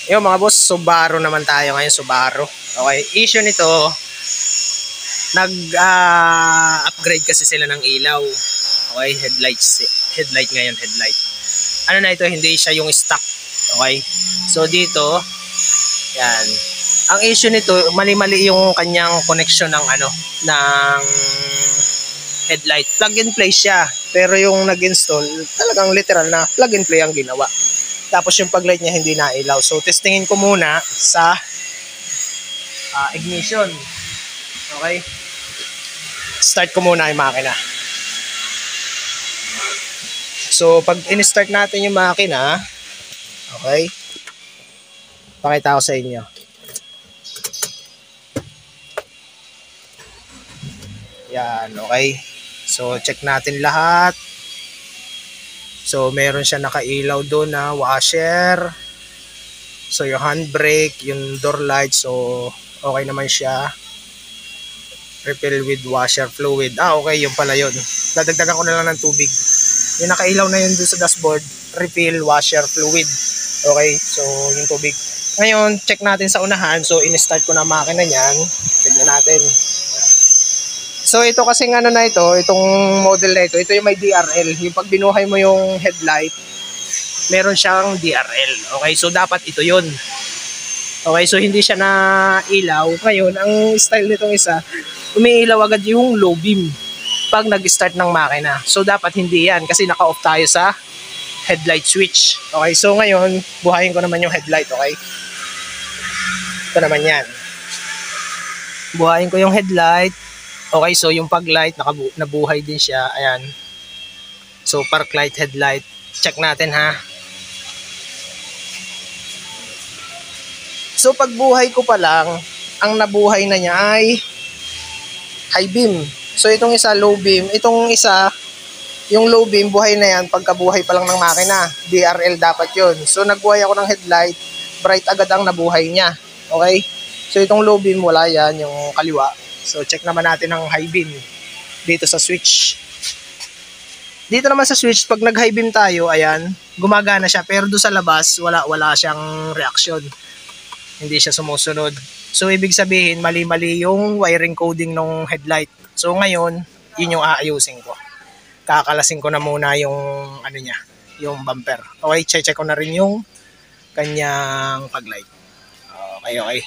Yung mga boss, Subaru naman tayo ngayon, Subaru. Okay, issue nito, nag-upgrade kasi sila ng ilaw. Okay, headlight ngayon, headlight. Ano na ito, hindi siya yung stock. Okay, so dito, yan. Ang issue nito, mali-mali yung kanyang connection ng ng headlight. Plug and play siya, pero yung nag-install, talagang literal na plug and play ang ginawa. Tapos yung paglight niya hindi nailaw. So testingin ko muna sa ignition. Okay? Start ko muna yung makina. So pag in-start natin yung makina, okay? Pakita ko sa inyo. Yan, okay? So check natin lahat. So meron siya nakailaw doon na washer. So yung handbrake, yung door light, so okay naman siya. Refill with washer fluid. Okay, yung pala yun. Dadagdagan ko na lang ng tubig. Yung nakailaw na yun doon sa dashboard, refill washer fluid. Okay, so yung tubig. Ngayon, check natin sa unahan. So in-start ko na makina niyan. Tignan natin. So ito kasing na ito, itong model na ito yung may DRL. Yung pag binuhay mo yung headlight, meron siyang DRL. Okay, so dapat ito yun. Okay, so hindi siya na ilaw. Ngayon, ang style nitong isa, umiilaw agad yung low beam pag nag-start ng makina. So dapat hindi yan kasi naka-off tayo sa headlight switch. Okay, so ngayon, buhayin ko naman yung headlight, okay? Ito naman yan. Buhayin ko yung headlight. Okay, so yung pag-light, nabuhay din siya. Ayan. So, park light, headlight. Check natin ha. So, pagbuhay ko pa lang, ang nabuhay na niya ay high beam. So, itong isa low beam. Itong isa, yung low beam, buhay na yan pagkabuhay pa lang ng makina. DRL dapat yun. So, nagbuhay ako ng headlight. Bright agad ang nabuhay niya. Okay? So, itong low beam, wala yan. Yung kaliwa. So, check naman natin ang high beam dito sa switch. Dito naman sa switch, pag nag-high beam tayo, ayan, gumagana siya. Pero doon sa labas, wala siyang reaction. Hindi siya sumusunod. So, ibig sabihin, mali-mali yung wiring coding ng headlight. So, ngayon, yun yung aayusin ko. Kakalasin ko na muna yung, niya, yung bumper. Okay, check ko na rin yung kanyang pag-light. Okay.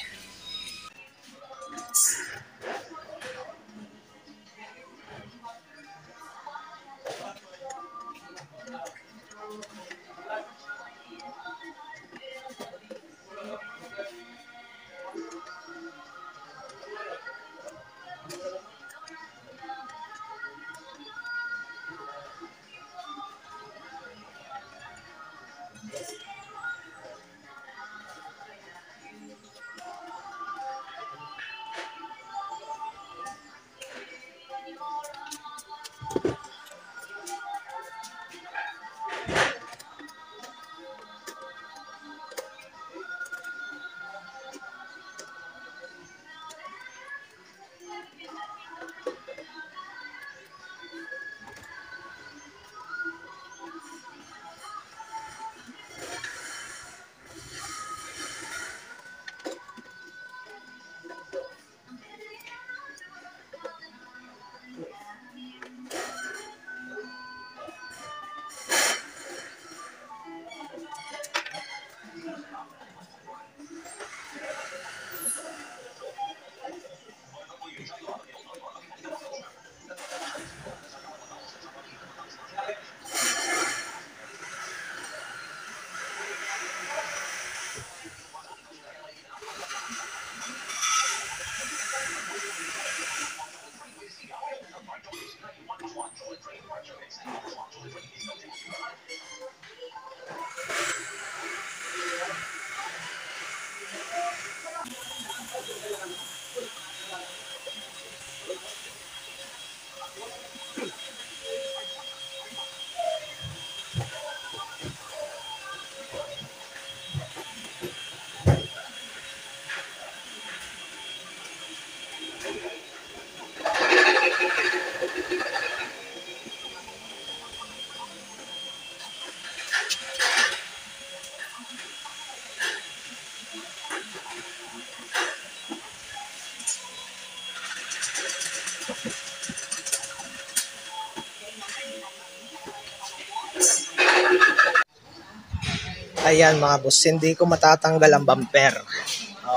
Ayan mga boss, hindi ko matatanggal ang bumper.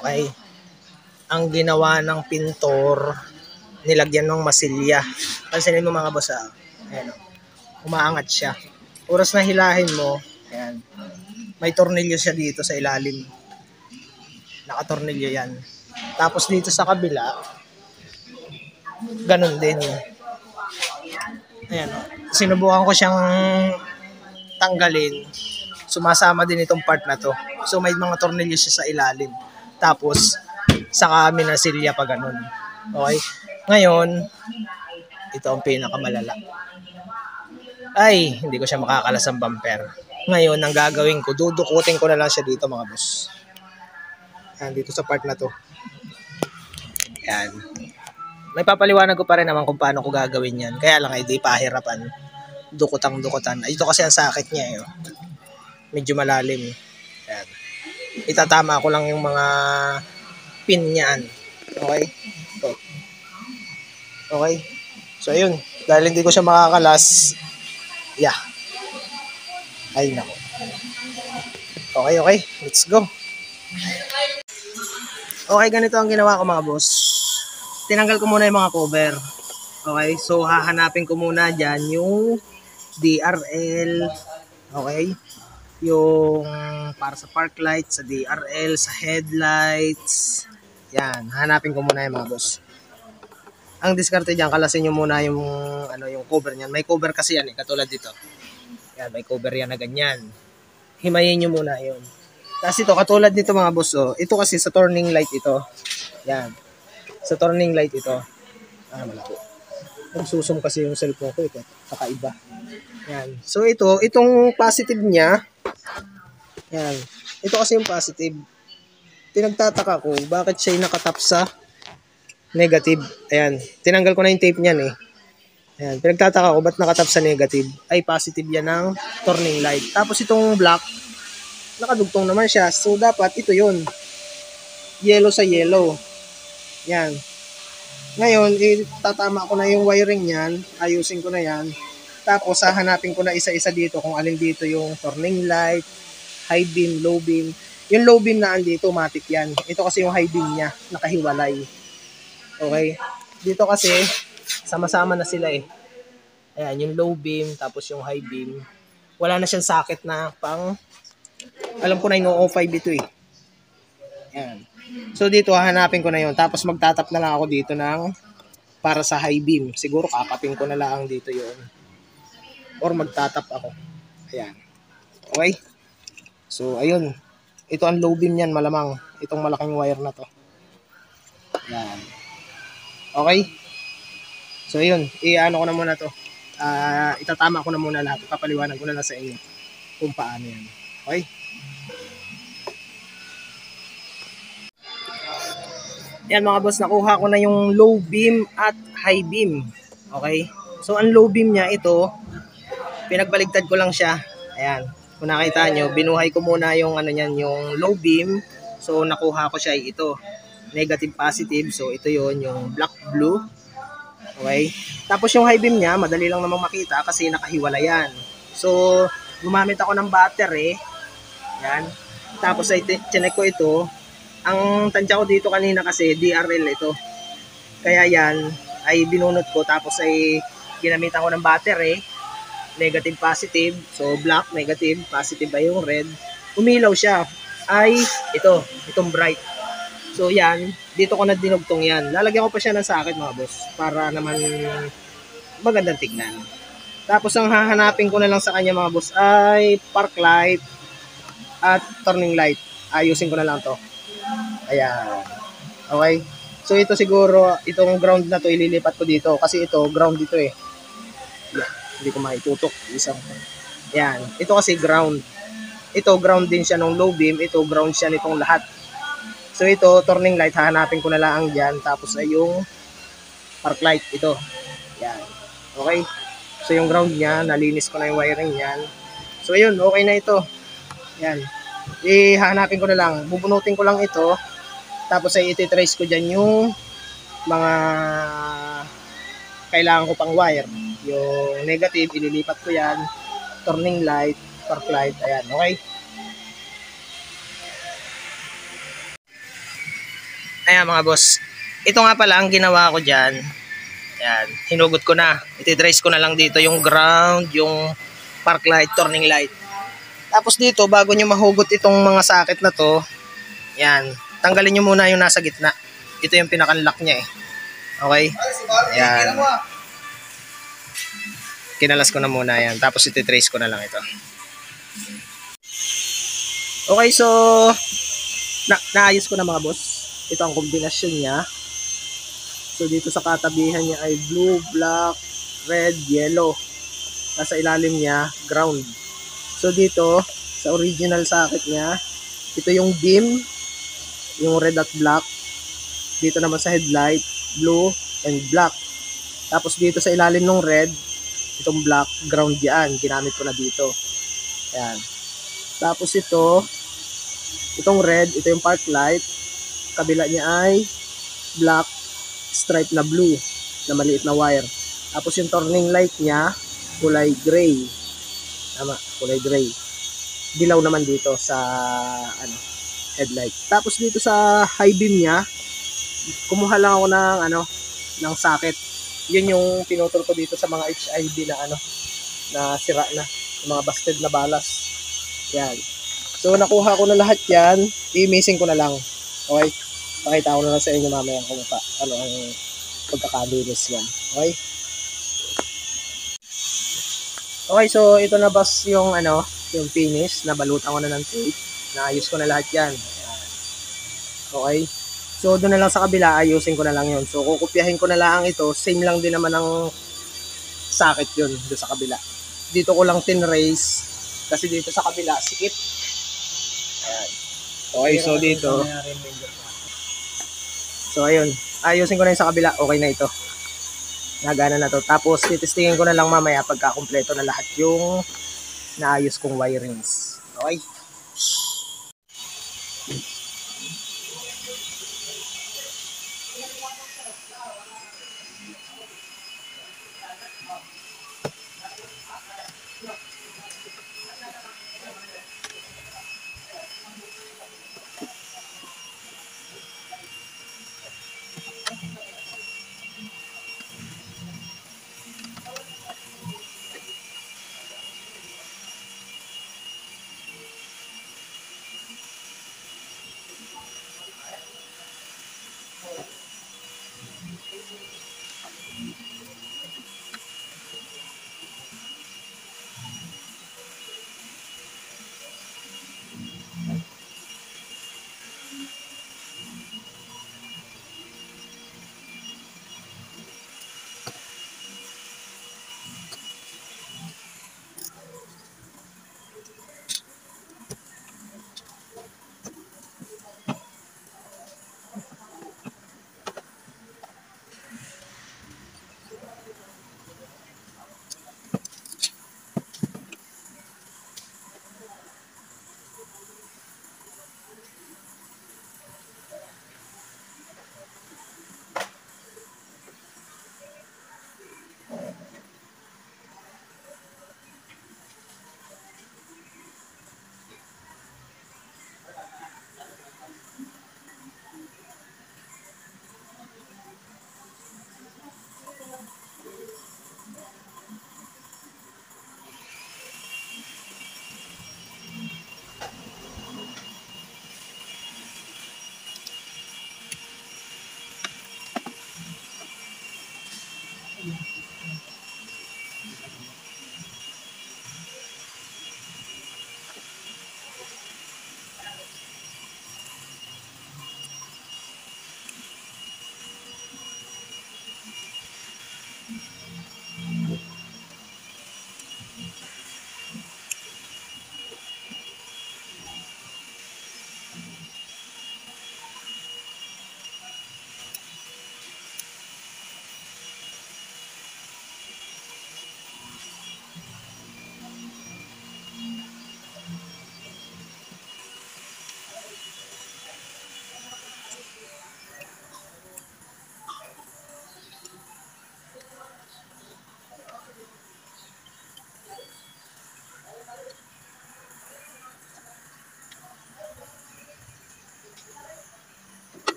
Okay. Ang ginawa ng pintor, nilagyan ng masilya. Pansinin mo mga boss ayan, umaangat siya. Oras na hilahin mo, ayan, may tornilyo siya dito sa ilalim. Nakatornilyo yan. Tapos dito sa kabila, ganun din. Ayan, sinubukan ko siyang tanggalin. Sumasama din itong part na to. So may mga tornilyo siya sa ilalim. Tapos, saka minasilya pa ganun. Okay? Ngayon, ito ang pinakamalala. Ay, hindi ko siya makakalas ang bumper. Ngayon, ang gagawin ko, dudukutin ko na lang siya dito mga boss. Yan, dito sa part na to. Yan. May papaliwanag ko pa rin naman kung paano ko gagawin yan. Kaya lang ay di pahirapan. Dukutang-dukutan. Ito kasi ang sakit niya. Eh. Medyo malalim. Yan. Itatama ko lang yung mga pin niyan. Okay? Ito. Okay? So, ayun. Dahil hindi ko siya makakalas, yeah. Ay, nako. Okay. Let's go. Okay, ganito ang ginawa ko mga boss. Tinanggal ko muna yung mga cover. Okay, so hahanapin ko muna dyan yung DRL. Okay, yung para sa park light, sa DRL, sa headlights. Yan, hanapin ko muna yung mga boss. Ang diskarte dyan, kalasin nyo muna yung, yung cover niyan. May cover kasi yan katulad dito. Yan, may cover yan na ganyan. Himayin nyo muna yun. Tapos ito, katulad dito mga boss, ito kasi sa turning light ito. Yan. Sa turning light ito. Malaki. Nagsusum kasi yung cellphone ko ito. Kakaiba. Yan. So itong positive niya. Yan. Ito kasi yung positive. Pinagtataka ko, bakit siya nakatap sa negative. Ayan. Tinanggal ko na yung tape niyan eh. Ayan. Pinagtataka ko, ba't nakatap sa negative? Ay, positive yan ng turning light. Tapos itong black, nakadugtong naman siya. So, dapat ito yun. Yellow sa yellow. Yan. Ngayon, itatama ko na yung wiring yan. Ayusin ko na yan. Tapos, hahanapin ko na isa-isa dito kung alin dito yung turning light, high beam, low beam. Yung low beam na andito, matik yan. Ito kasi yung high beam niya, nakahiwalay. Okay? Dito kasi, sama-sama na sila eh. Ayan, yung low beam, tapos yung high beam. Wala na siyang socket na pang alam ko na yung 05 ito eh. Yan. So dito hahanapin ko na yun. Tapos magtatap na lang ako dito ng para sa high beam. Siguro kakapin ko na lang dito yun. Or magtatap ako. Ayan. Okay? So ayun. Ito ang low beam yan malamang. Itong malaking wire na to. Ayan. Okay? So ayun. I-ano ko na muna to. Itatama ko na muna lahat. Papaliwanag ko na lang sa inyo kung paano yan. Okay? Yan mga boss, nakuha ko na yung low beam at high beam. Okay? So, ang low beam niya, ito, pinagbaligtad ko lang siya. Ayan. Kung nakita nyo, binuhay ko muna yung niyan, yung low beam. So, nakuha ko siya ito. Negative, positive. So, ito yon yung black, blue. Okay? Tapos yung high beam niya, madali lang namang makita kasi nakahiwala yan. So, gumamit ako ng battery. Yan. Tapos, ay chinek ko ito. Ang tansya ko dito kanina kasi DRL ito. Kaya yan ay binunot ko tapos ay ginamitan ko ng battery. Negative, positive. So black, negative, positive ay yung red. Umilaw siya. Ay itong bright. So yan, dito ko na dinugtong yan. Lalagyan ko pa siya ng socket mga boss para naman magandang tignan. Tapos ang hahanapin ko na lang sa kanya mga boss ay park light at turning light. Ayusin ko na lang to. Ayan. Okay. So ito siguro, itong ground na to ililipat ko dito. Kasi ito, ground dito eh. Yeah, hindi ko maitutok. Isang. Ayan. Ito kasi ground. Ito, ground din siya ng low beam. Ito, ground siya nitong lahat. So ito, turning light, hahanapin ko na lang dyan. Tapos ay yung park light. Ito. Ayan. Okay. So yung ground niya, nalinis ko na yung wiring niyan. So ayun, okay na ito. Ayan. Hahanapin ko na lang. Bubunutin ko lang ito. Tapos ay iti-trace ko dyan yung mga kailangan ko pang wire. Yung negative, ililipat ko yan. Turning light, park light. Ayan, okay? Ayan mga boss. Ito nga pala ang ginawa ko dyan. Ayan, hinugot ko na. Ititrace ko na lang dito yung ground, yung park light, turning light. Tapos dito, bago nyo mahugot itong mga socket na to, ayan, tanggalin nyo muna yung nasa gitna. Ito yung pinakanlock niya eh. Okay? Ayan. Kinalas ko na muna yan. Tapos ititrace ko na lang ito. Okay, so naayos ko na mga boss. Ito ang kombinasyon niya. So dito sa katabihan niya ay blue, black, red, yellow. Nasa ilalim niya, ground. So dito, sa original socket niya, ito yung dim, yung red at black. Dito naman sa headlight, blue and black. Tapos dito sa ilalim ng red, itong black, ground yan. Ginamit ko na dito. Ayan. Tapos itong red, ito yung park light. Kabila niya ay black, stripe na blue, na maliit na wire. Tapos yung turning light niya, kulay gray. Tama, kulay gray. Dilaw naman dito sa headlight. Tapos dito sa high beam niya, kumuha lang ako ng socket. Yun yung pinutol ko dito sa mga HID na sira na, yung mga busted na balas. Yan. So nakuha ko na lahat yan, i-missing ko na lang. Okay? Pakita ko na lang sa inyo mamaya kung ano ang pagkakalinis yan. Okay? Okay, so ito na boss yung yung finish, nabalutan ko na ng tape. Naayos ko na lahat yan. Ayan. Okay? So doon na lang sa kabila, ayusin ko na lang yun. So kukopyahin ko na lang ito, same lang din naman ang socket yun doon sa kabila. Dito ko lang tinrace kasi dito sa kabila sikip. Ayan. Okay, so dito. So ayun, ayusin ko na yung sa kabila, okay na ito. Nagana na to. Tapos titestingin ko na lang mamaya pagka kumpleto na lahat yung naayos kong wirings. Okay?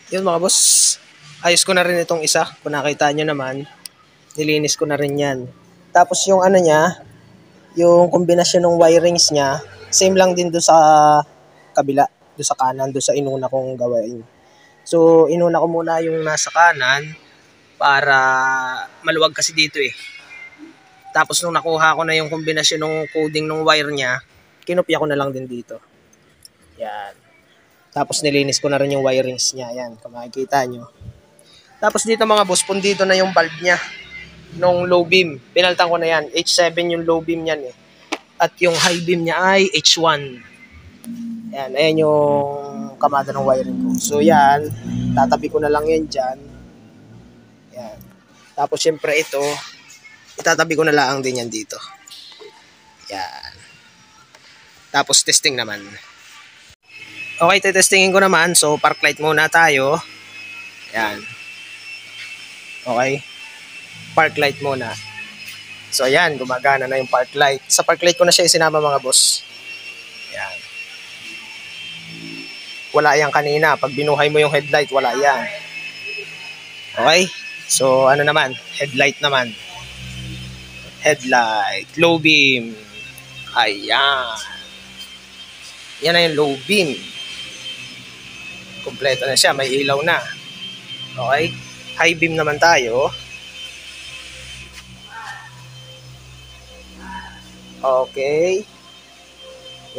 Yun mga boss, ayos ko na rin itong isa. Kung nakita nyo naman, nilinis ko na rin yan. Tapos yung ano niya, yung kombinasyon ng wirings niya, same lang din doon sa kabila, doon sa kanan, doon sa inuna kong gawain. So, inuna ko muna yung nasa kanan para maluwag kasi dito eh. Tapos nung nakuha ko na yung kombinasyon ng coding ng wire niya, kinopya ko na lang din dito. Yan. Tapos nilinis ko na rin yung wirings niya. Yan, kung makikita nyo. Tapos dito mga boss, pundido na yung bulb niya nung low beam. Pinaltan ko na yan. H7 yung low beam niyan eh. At yung high beam niya ay H1. Yan, ayan yung kamada ng wiring ko. So yan, tatabi ko na lang yan dyan. Yan. Tapos syempre ito, itatabi ko na lang din yan dito. Yan. Tapos testing naman. Okay, testingin ko naman. So park light muna tayo. Yan. Okay. Park light muna. So ayan, gumagana na yung park light. Sa park light ko na siya isinama mga boss. Yan. Wala yan kanina. Pag binuhay mo yung headlight, wala yan. Okay? So ano naman? Headlight naman. Headlight. Low beam. Ayan. Yan na yung low beam. Kompleto na siya. May ilaw na. Okay? High beam naman tayo. Okay.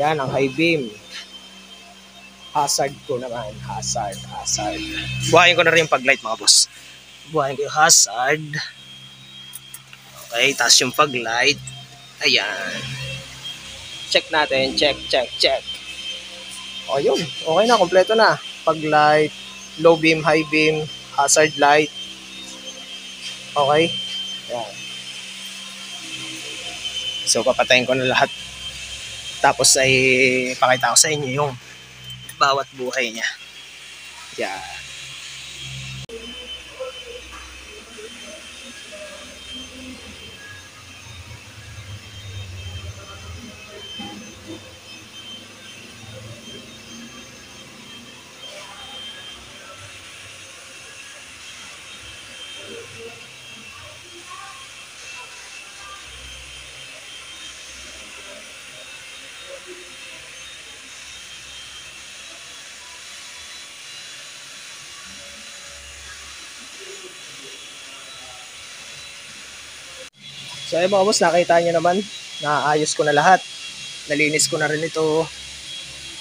Yan ang high beam. Hazard ko naman. Hazard. Buhayin ko na rin yung paglight mga boss. Buhayin ko yung hazard. Okay. Tapos yung paglight. Ayan. Check natin. Check. O yun. Okay na. Kompleto na. Paglight. Low beam, high beam. Hazard light. Okay. Ayan. So papatayin ko na lahat. Tapos ay pakita ko sa inyo yung bawat buhay niya. Yan. So ayun mga boss, nakita nyo naman, naayos ko na lahat. Nalinis ko na rin ito.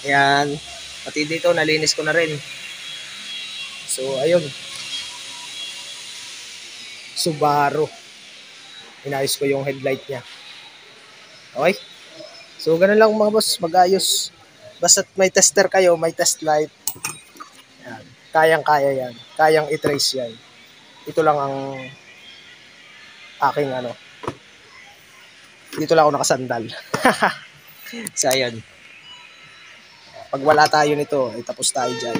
Ayan, pati dito nalinis ko na rin. So ayun, Subaru. Inayos ko yung headlight niya. Okay? So ganun lang mga boss, mag-ayos. Basta may tester kayo, may test light. Ayan. Kayang-kaya yan. Kayang i-trace yan. Ito lang ang aking ano. Dito lang ako nakasandal. So ayun. Pag wala tayo nito, ay tapos tayo dyan.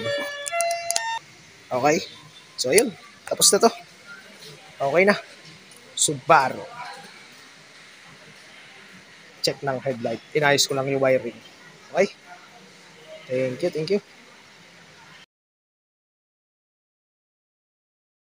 Okay? So ayun. Tapos na to. Okay na. Subaru. Check ng headlight. Inayos ko lang yung wiring. Okay? Thank you, thank you.